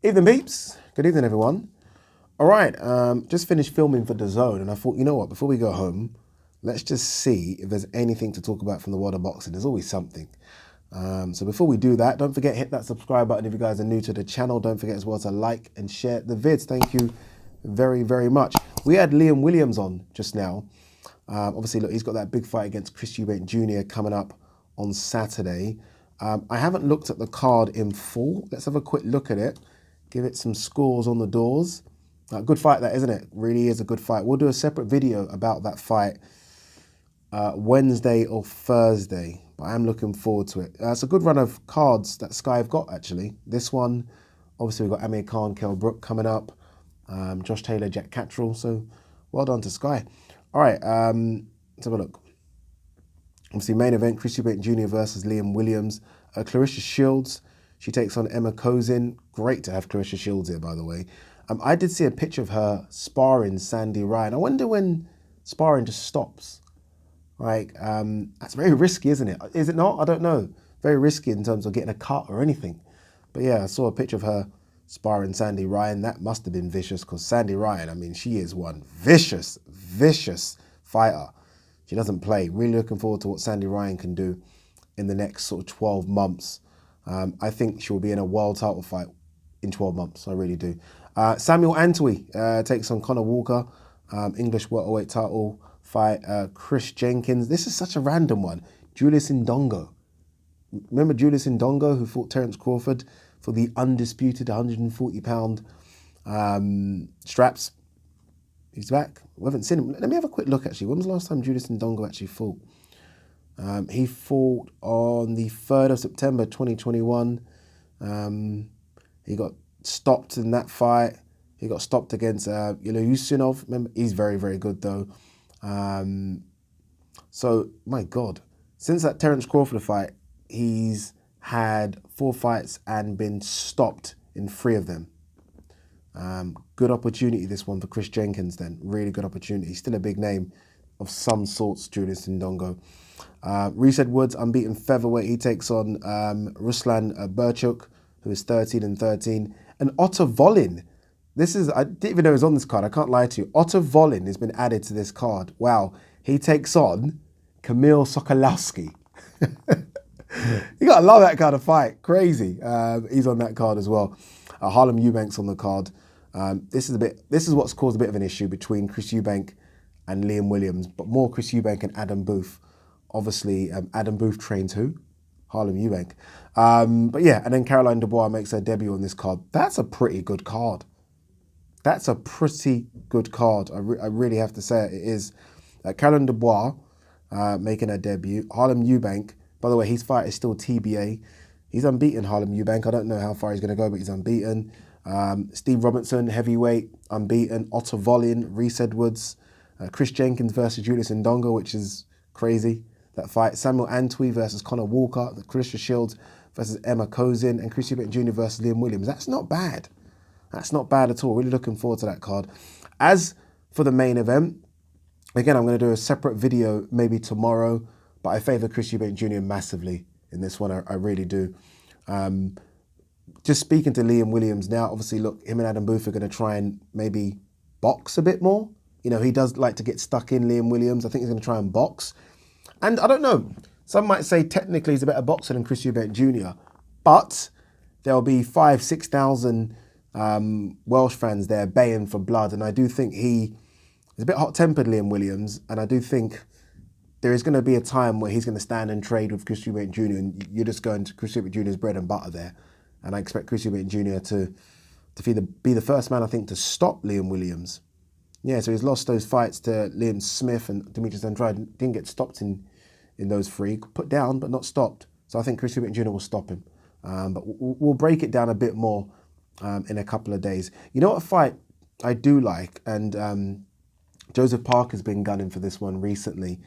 Evening, peeps. Good evening, everyone. All right, just finished filming for DAZN, and I thought, you know what? Before we go home, let's just see if there's anything to talk about from the world of boxing. There's always something. So before we do that, don't forget hit that subscribe button if you guys are new to the channel. Don't forget as well to like and share the vids. Thank you very, very much. We had Liam Williams on just now. Obviously, look, he's got that big fight against Chris Eubank Jr. coming up on Saturday. I haven't looked at the card in full. Let's have a quick look at it. Give it some scores on the doors. Good fight that, isn't it? Really is a good fight. We'll do a separate video about that fight Wednesday or Thursday, but I am looking forward to it. It's a good run of cards that Sky have got, actually. This one, obviously we've got Amir Khan, Kell Brook coming up, Josh Taylor, Jack Catterall, so well done to Sky. All right, let's have a look. Obviously, main event, Chris Eubank Jr. versus Liam Williams. Clarissa Shields, she takes on Emma Kozin. Great to have Clarissa Shields here, by the way. I did see a picture of her sparring Sandy Ryan. I wonder when sparring just stops. Like, that's very risky, isn't it? Is it not? I don't know. Very risky in terms of getting a cut or anything. But yeah, I saw a picture of her sparring Sandy Ryan. That must have been vicious because Sandy Ryan, I mean, she is one vicious, vicious fighter. She doesn't play. Really looking forward to what Sandy Ryan can do in the next sort of 12 months. I think she will be in a world title fight in 12 months. I really do. Samuel Antwi takes on Conor Walker. English welterweight title fight. Chris Jenkins. This is such a random one. Julius Indongo. Remember Julius Indongo who fought Terence Crawford for the undisputed 140-pound straps? He's back. We haven't seen him. Let me have a quick look, actually. When was the last time Julius Indongo actually fought? He fought on the 3rd of September, 2021. He got stopped in that fight. He got stopped against Yusinov. Remember, he's very, very good, though. So, my God. Since that Terence Crawford fight, he's had 4 fights and been stopped in 3 of them. Good opportunity, this one, for Chris Jenkins then. Really good opportunity. Still a big name of some sorts, Julius Indongo. Reese Edwards, unbeaten featherweight. He takes on Ruslan Burchuk, who is 13-13. And Otto Volin. This is, I didn't even know he was on this card. I can't lie to you. Otto Volin has been added to this card. Wow. He takes on Kamil Sokolowski. You gotta love that kind of fight. Crazy. He's on that card as well. Harlem Eubank's on the card. This is what's caused a bit of an issue between Chris Eubank and Liam Williams, but more Chris Eubank and Adam Booth. Obviously, Adam Booth trains who? Harlem Eubank. But yeah, and then Caroline Dubois makes her debut on this card. That's a pretty good card. That's a pretty good card. I really have to say it is. Caroline Dubois making her debut. Harlem Eubank, by the way, his fight is still TBA. He's unbeaten, Harlem Eubank. I don't know how far he's going to go, but he's unbeaten. Steve Robinson, heavyweight, unbeaten. Otto Volin, Reese Edwards. Chris Jenkins versus Julius Indongo, which is crazy, that fight. Samuel Antwi versus Conor Walker. The Clarissa Shields versus Emma Kozin. And Chris Eubank Jr. versus Liam Williams. That's not bad. That's not bad at all. Really looking forward to that card. As for the main event, again, I'm going to do a separate video maybe tomorrow, but I favour Chris Eubank Jr. massively in this one. I really do. Just speaking to Liam Williams now, obviously, look, him and Adam Booth are going to try and maybe box a bit more. You know, he does like to get stuck in, Liam Williams. I think he's going to try and box. And I don't know. Some might say technically he's a better boxer than Chris Eubank Jr., but there'll be 5,000, 6,000 Welsh fans there baying for blood. And I do think he is a bit hot-tempered, Liam Williams. And I do think there is going to be a time where he's going to stand and trade with Chris Eubank Jr. and you're just going to Chris Eubank Jr.'s bread and butter there. And I expect Chris Eubank Jr. to be the first man, I think, to stop Liam Williams. Yeah, so he's lost those fights to Liam Smith and Demetrius Andrade. Didn't get stopped in those 3. Put down, but not stopped. So I think Chris Eubank Jr. will stop him. But we'll break it down a bit more in a couple of days. You know what fight I do like? And Joseph Parker's been gunning for this one recently.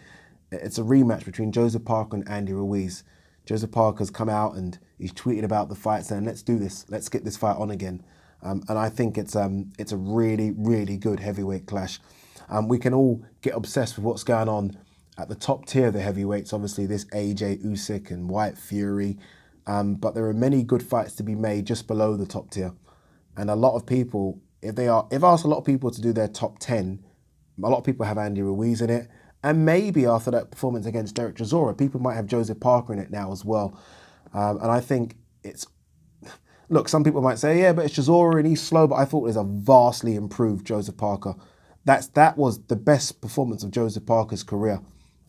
It's a rematch between Joseph Parker and Andy Ruiz. Joseph Parker's come out and he's tweeted about the fight saying, let's do this. Let's get this fight on again. And I think it's a really, really good heavyweight clash. We can all get obsessed with what's going on at the top tier of the heavyweights. Obviously, this AJ Usyk and Wyatt Fury. But there are many good fights to be made just below the top tier. And a lot of people, if I ask a lot of people to do their top 10, a lot of people have Andy Ruiz in it. And maybe after that performance against Derek Chisora, people might have Joseph Parker in it now as well. And I think it's, look, some people might say, yeah, but it's Chisora and he's slow, but I thought it was a vastly improved Joseph Parker. That was the best performance of Joseph Parker's career.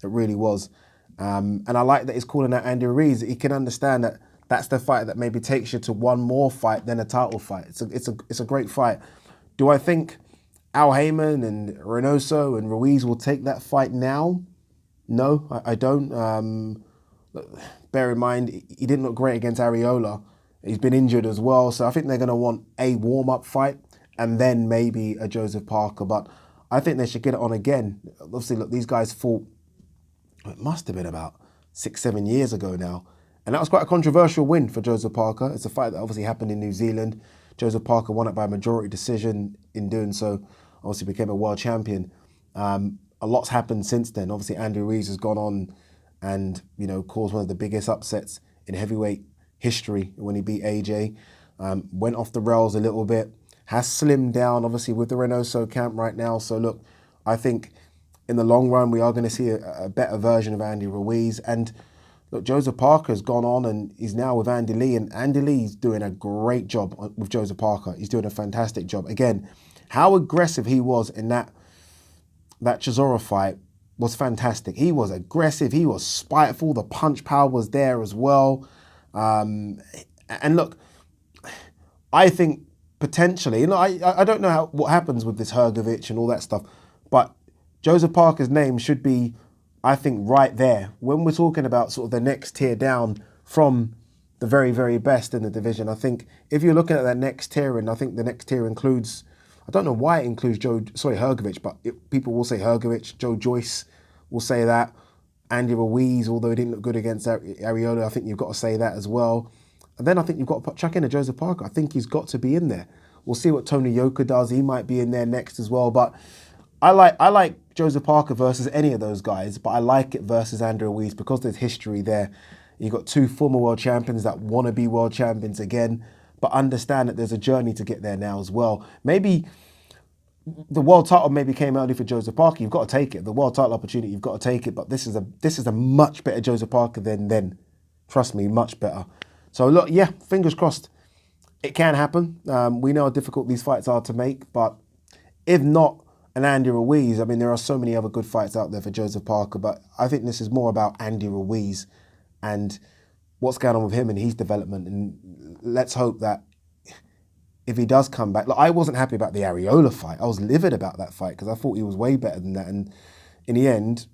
It really was. And I like that he's calling out Andy Ruiz. He can understand that that's the fight that maybe takes you to one more fight than a title fight. It's a great fight. Do I think Al Heyman and Reynoso and Ruiz will take that fight now? No, I don't. Bear in mind, he didn't look great against Areola. He's been injured as well. So I think they're going to want a warm-up fight and then maybe a Joseph Parker. But I think they should get it on again. Obviously, look, these guys fought, it must have been about 6-7 years ago now. And that was quite a controversial win for Joseph Parker. It's a fight that obviously happened in New Zealand. Joseph Parker won it by a majority decision. In doing so, obviously became a world champion. A lot's happened since then. Obviously, Andy Ruiz has gone on and, you know, caused one of the biggest upsets in heavyweight history when he beat AJ. Went off the rails a little bit. Has slimmed down, obviously, with the Reynoso camp right now. So, look, I think in the long run, we are going to see a better version of Andy Ruiz. And look, Joseph Parker has gone on and he's now with Andy Lee. And Andy Lee's doing a great job with Joseph Parker. He's doing a fantastic job. Again, how aggressive he was in that Chisora fight was fantastic. He was aggressive. He was spiteful. The punch power was there as well. And look, I think potentially, you know, I don't know what happens with this Hrgovic and all that stuff, but Joseph Parker's name should be, I think, right there when we're talking about sort of the next tier down from the very, very best in the division. I think if you're looking at that next tier, and I think the next tier includes, I don't know why it includes Hrgovic, but people will say Hrgovic. Joe Joyce will say that. Andy Ruiz, although he didn't look good against Areola, I think you've got to say that as well. And then I think you've got to chuck in a Joseph Parker. I think he's got to be in there. We'll see what Tony Yoka does. He might be in there next as well. But I like Joseph Parker versus any of those guys, but I like it versus Andy Ruiz because there's history there. You've got two former world champions that want to be world champions again, but understand that there's a journey to get there now as well. Maybe the world title maybe came early for Joseph Parker. You've got to take it. The world title opportunity, you've got to take it. But this is a much better Joseph Parker than then. Trust me, much better. So look, yeah, fingers crossed. It can happen. We know how difficult these fights are to make, but if not an Andy Ruiz, I mean, there are so many other good fights out there for Joseph Parker, but I think this is more about Andy Ruiz and what's going on with him and his development. And let's hope that if he does come back, look, I wasn't happy about the Areola fight. I was livid about that fight because I thought he was way better than that. And in the end,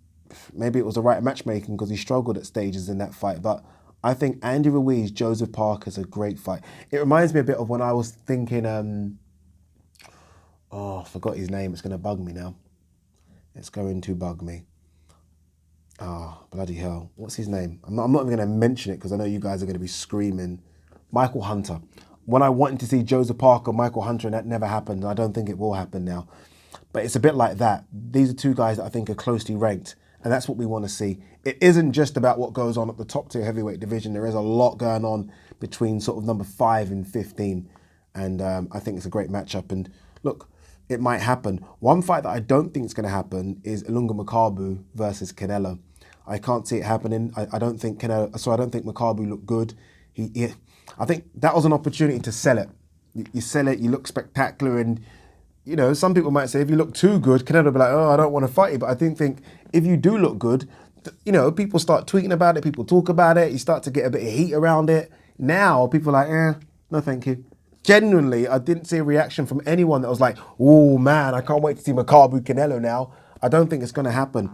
maybe it was the right matchmaking because he struggled at stages in that fight. But I think Andy Ruiz, Joseph Parker is a great fight. It reminds me a bit of when I was thinking, I forgot his name. It's going to bug me now. It's going to bug me. Oh, bloody hell. What's his name? I'm not even going to mention it because I know you guys are going to be screaming. Michael Hunter. When I wanted to see Joseph Parker, Michael Hunter, and that never happened. I don't think it will happen now. But it's a bit like that. These are two guys that I think are closely ranked, and that's what we want to see. It isn't just about what goes on at the top tier heavyweight division. There is a lot going on between sort of number 5 and 15, and I think it's a great matchup. And look, it might happen. One fight that I don't think is going to happen is Ilunga MAKABU versus Canelo. I can't see it happening. I don't think MAKABU looked good. I think that was an opportunity to sell it. You sell it, you look spectacular, and you know, some people might say if you look too good, Canelo will be like, oh, I don't want to fight you. But I think if you do look good, you know, people start tweeting about it, people talk about it, you start to get a bit of heat around it. Now people are like, no thank you. Genuinely, I didn't see a reaction from anyone that was like, oh man, I can't wait to see MAKABU Canelo now. I don't think it's going to happen.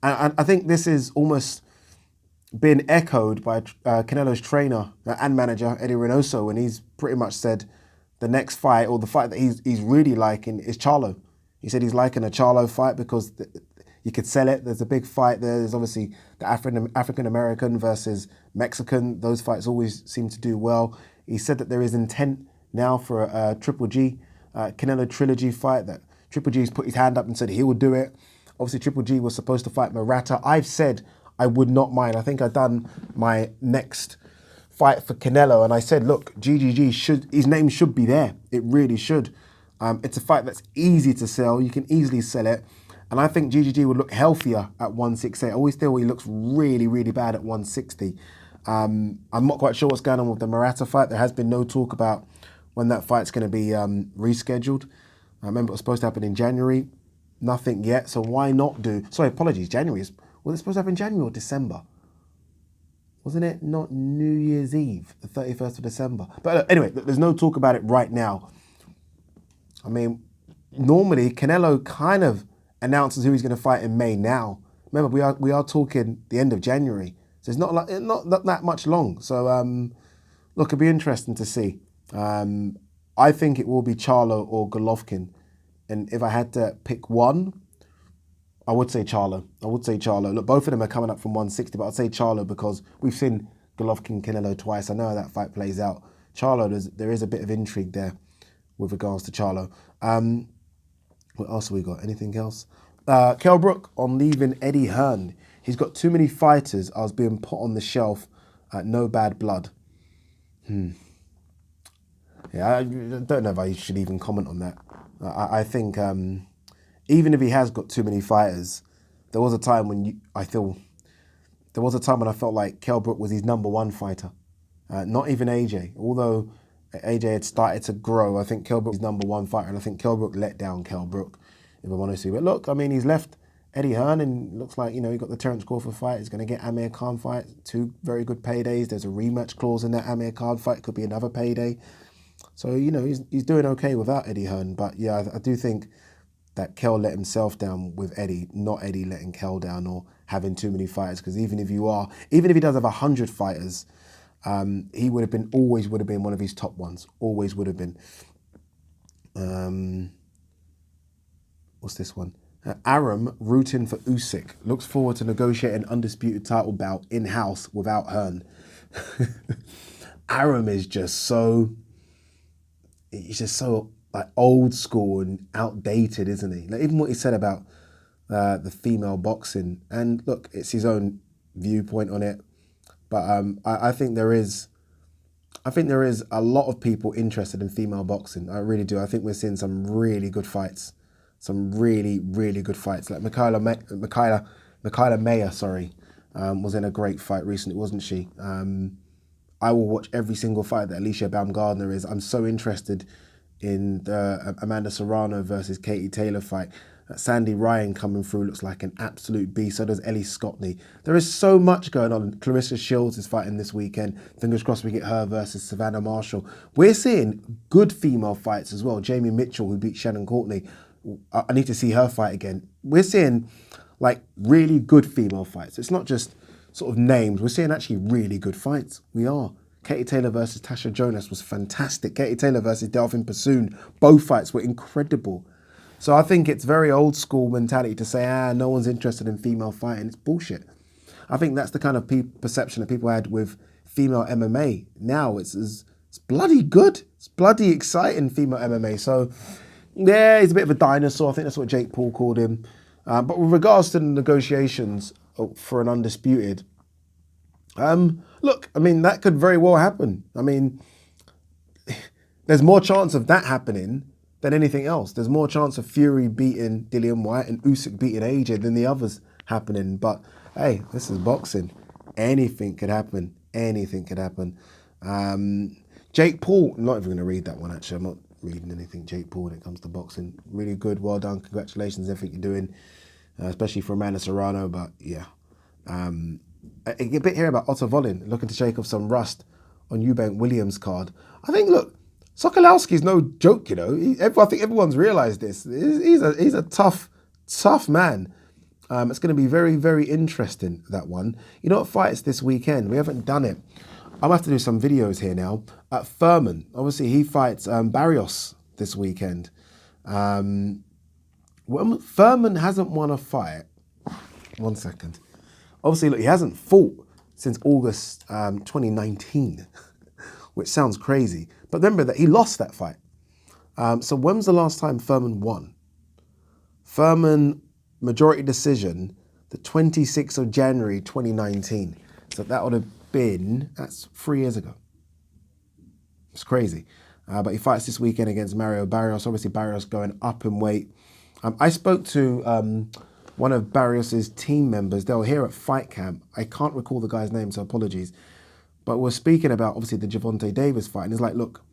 And I think this is almost been echoed by Canelo's trainer and manager, Eddie Reynoso, and he's pretty much said the next fight, or the fight that he's really liking, is Charlo. He said he's liking a Charlo fight because you could sell it. There's a big fight there. There's obviously the African-American versus Mexican. Those fights always seem to do well. He said that there is intent now for a Triple G Canelo trilogy fight, that Triple G's put his hand up and said he would do it. Obviously, Triple G was supposed to fight Murata. I've said I would not mind. I think I've done my next fight for Canelo, and I said, look, his name should be there. It really should. It's a fight that's easy to sell. You can easily sell it. And I think GGG would look healthier at 168. I always feel he looks really, really bad at 160. I'm not quite sure what's going on with the Murata fight. There has been no talk about when that fight's going to be rescheduled. I remember it was supposed to happen in January. Nothing yet. So why not do... Sorry, apologies. January. Was it supposed to happen in January or December? Wasn't it not New Year's Eve, the 31st of December? But anyway, there's no talk about it right now. I mean, normally Canelo kind of announces who he's going to fight in May now. Remember, we are talking the end of January, so it's not that much long. So look, it'll be interesting to see. I think it will be Charlo or Golovkin, and if I had to pick one, I would say Charlo. Look, both of them are coming up from 160, but I'd say Charlo because we've seen Golovkin Canelo twice. I know how that fight plays out. Charlo, there is a bit of intrigue there with regards to Charlo. What else have we got? Anything else? Kell Brook on leaving Eddie Hearn. He's got too many fighters. I was being put on the shelf. No bad blood. Yeah, I don't know if I should even comment on that. I think even if he has got too many fighters, there was a time when I felt like Kell Brook was his number one fighter. Not even AJ. Although AJ had started to grow, I think Kell Brook was number one fighter, and I think Kell Brook let down Kell Brook, if I'm honest with you. But look, I mean, he's left Eddie Hearn, and looks like, he got the Terence Crawford fight. He's going to get Amir Khan fight. 2 very good paydays. There's a rematch clause in that Amir Khan fight. Could be another payday. So, he's doing okay without Eddie Hearn. But yeah, I do think that Kell let himself down with Eddie, not Eddie letting Kell down or having too many fighters. Because even if he does have 100 fighters, he always would have been one of his top ones. Always would have been. What's this one? Aram rooting for Usyk. Looks forward to negotiating undisputed title bout in-house without Hearn. Aram is just so... He's just so like old school and outdated, isn't he? Like, even what he said about the female boxing. And look, it's his own viewpoint on it. But I think there is a lot of people interested in female boxing. I really do. I think we're seeing some really good fights. Some really, really good fights. Like Michaela Mayer, was in a great fight recently, wasn't she? I will watch every single fight that Alicia Baumgardner is. I'm so interested in the Amanda Serrano versus Katie Taylor fight. Sandy Ryan coming through looks like an absolute beast. So does Ellie Scotney. There is so much going on. Clarissa Shields is fighting this weekend. Fingers crossed we get her versus Savannah Marshall. We're seeing good female fights as well. Jamie Mitchell, who beat Shannon Courtney. I need to see her fight again. We're seeing like really good female fights. It's not just sort of names. We're seeing actually really good fights. We are. Katie Taylor versus Tasha Jonas was fantastic. Katie Taylor versus Delphine Pursoon. Both fights were incredible. So I think it's very old school mentality to say, no one's interested in female fighting. It's bullshit. I think that's the kind of perception that people had with female MMA. Now it's bloody good. It's bloody exciting, female MMA. So yeah, he's a bit of a dinosaur. I think that's what Jake Paul called him. But with regards to the negotiations for an undisputed, look, I mean, that could very well happen. I mean, there's more chance of that happening than anything else. There's more chance of Fury beating Dillian Whyte and Usyk beating AJ than the others happening. But hey, this is boxing. Anything could happen. Anything could happen. Jake Paul, I'm not even going to read that one actually. I'm not reading anything Jake Paul when it comes to boxing. Really good, well done, congratulations, everything you're doing, especially for Amanda Serrano. But yeah, a bit here about Otto Volin looking to shake off some rust on EUBANK-LIAM's card. I think, look, Sokolowski's no joke, I think everyone's realised this. He's a tough man. It's going to be very, very interesting, that one. You know what fights this weekend? We haven't done it. I'm going to have to do some videos here now. Furman, obviously he fights Barrios this weekend. Furman hasn't won a fight. 1 second. Obviously, look, he hasn't fought since August 2019, which sounds crazy. But remember that he lost that fight. So when was the last time Furman won? Furman majority decision, the 26th of January 2019. So that would have that's 3 years ago. It's crazy. But he fights this weekend against Mario Barrios. Obviously, Barrios going up in weight. I spoke to one of Barrios's team members. They were here at fight camp. I can't recall the guy's name, so apologies. But we're speaking about, obviously, the Gervonta Davis fight. And he's like, look,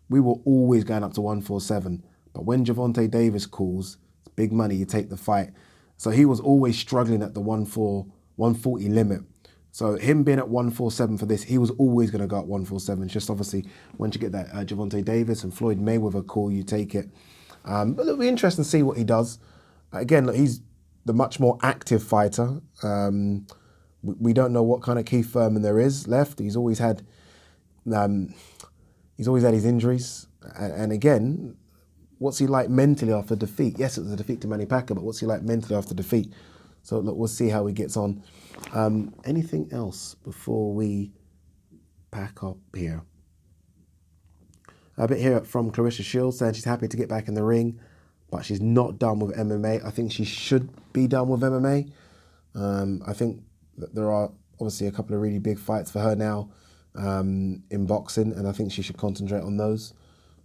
we were always going up to 147. But when Gervonta Davis calls, it's big money, you take the fight. So he was always struggling at the 140 limit. So him being at 147 for this, he was always going to go at 147. It's just obviously, once you get that Gervonta Davis and Floyd Mayweather call, you take it. But it'll be interesting to see what he does. Again, look, he's the much more active fighter. We don't know what kind of Keith Thurman there is left. He's always had his injuries. And again, what's he like mentally after defeat? Yes, it was a defeat to Manny Pacquiao, but what's he like mentally after defeat? So look, we'll see how he gets on. Anything else before we pack up here? A bit here from Clarissa Shields saying she's happy to get back in the ring, but she's not done with MMA. I think she should be done with MMA. I think that there are obviously a couple of really big fights for her now in boxing, and I think she should concentrate on those.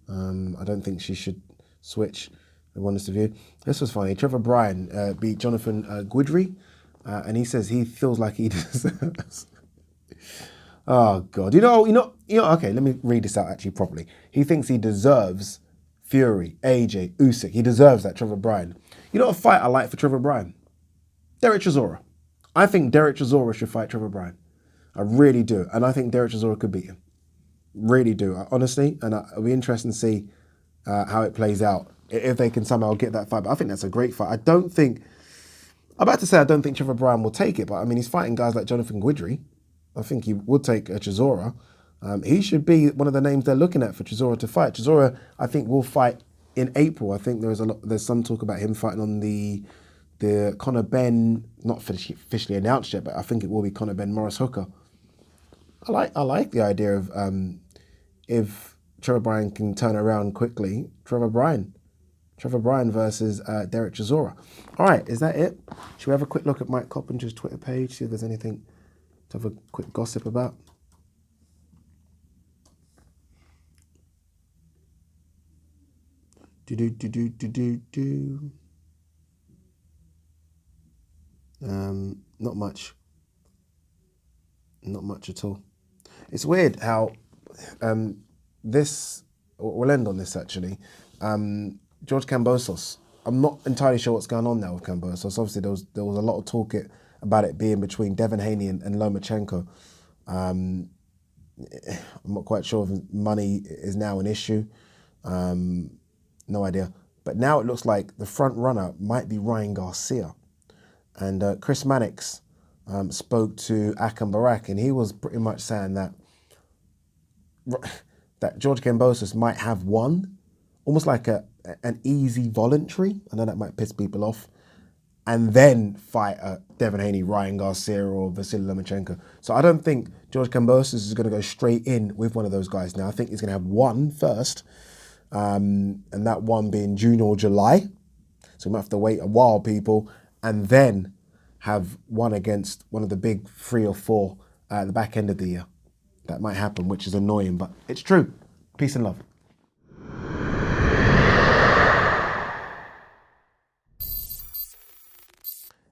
I don't think she should switch. In honest view. This was funny. Trevor Bryan beat Jonathan Guidry, and he says he feels like he deserves. Oh God! You know. Okay, let me read this out actually properly. He thinks he deserves Fury, AJ, Usyk. He deserves that, Trevor Bryan. You know a fight I like for Trevor Bryan? Derek Chisora. I think Derek Chisora should fight Trevor Bryan. I really do, and I think Derek Chisora could beat him. Really do, honestly, and it'll be interesting to see how it plays out. If they can somehow get that fight. But I think that's a great fight. I don't think Trevor Bryan will take it, but I mean, he's fighting guys like Jonathan Guidry. I think he would take Chisora. He should be one of the names they're looking at for Chisora to fight. Chisora, I think, will fight in April. I think there's some talk about him fighting on the Conor Benn, not officially announced yet, but I think it will be Conor Benn Morris Hooker. I like the idea of if Trevor Bryan can turn around quickly, Trevor Bryan versus Derek Chisora. All right, is that it? Should we have a quick look at Mike Coppinger's Twitter page, see if there's anything to have a quick gossip about? Not much. Not much at all. It's weird how we'll end on this actually. George Kambosos. I'm not entirely sure what's going on now with Kambosos. Obviously, there was a lot of talk about it being between Devin Haney and Lomachenko. I'm not quite sure if money is now an issue. No idea. But now it looks like the front runner might be Ryan Garcia. And Chris Mannix spoke to Akam Barak, and he was pretty much saying that George Kambosos might have won, almost like an easy voluntary. I know that might piss people off. And then fight Devin Haney, Ryan Garcia, or Vasily Lomachenko. So I don't think George Kambosos is going to go straight in with one of those guys now. I think he's going to have one first, and that one being June or July. So we might have to wait a while, people, and then have one against one of the big 3 or 4 at the back end of the year. That might happen, which is annoying, but it's true. Peace and love.